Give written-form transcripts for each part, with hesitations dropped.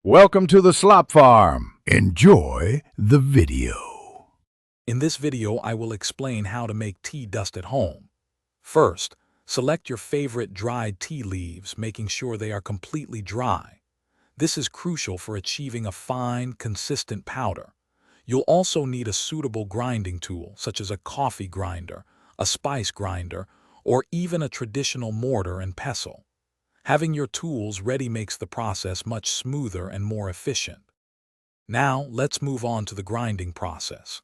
Welcome to the Slop Farm. Enjoy the video. In this video, I will explain how to make tea dust at home. First, select your favorite dried tea leaves, making sure they are completely dry. This is crucial for achieving a fine, consistent powder. You'll also need a suitable grinding tool, such as a coffee grinder, a spice grinder, or even a traditional mortar and pestle. Having your tools ready makes the process much smoother and more efficient. Now, let's move on to the grinding process.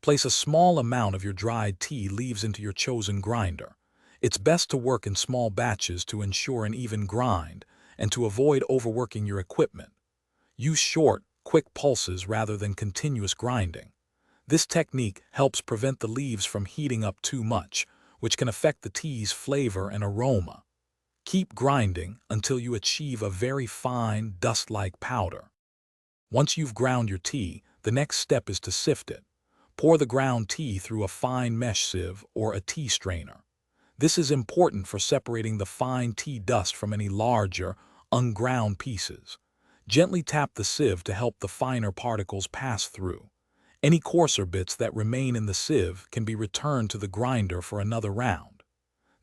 Place a small amount of your dried tea leaves into your chosen grinder. It's best to work in small batches to ensure an even grind and to avoid overworking your equipment. Use short, quick pulses rather than continuous grinding. This technique helps prevent the leaves from heating up too much, which can affect the tea's flavor and aroma. Keep grinding until you achieve a very fine, dust-like powder. Once you've ground your tea, the next step is to sift it. Pour the ground tea through a fine mesh sieve or a tea strainer. This is important for separating the fine tea dust from any larger, unground pieces. Gently tap the sieve to help the finer particles pass through. Any coarser bits that remain in the sieve can be returned to the grinder for another round.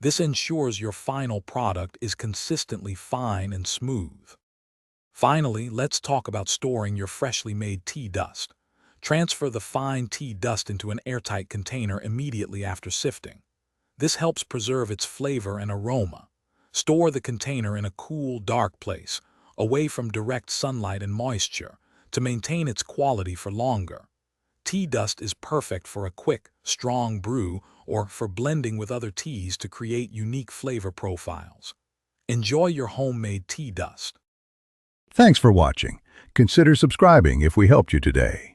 This ensures your final product is consistently fine and smooth. Finally, let's talk about storing your freshly made tea dust. Transfer the fine tea dust into an airtight container immediately after sifting. This helps preserve its flavor and aroma. Store the container in a cool, dark place, away from direct sunlight and moisture, to maintain its quality for longer. Tea dust is perfect for a quick, strong brew or for blending with other teas to create unique flavor profiles. Enjoy your homemade tea dust. Thanks for watching. Consider subscribing if we helped you today.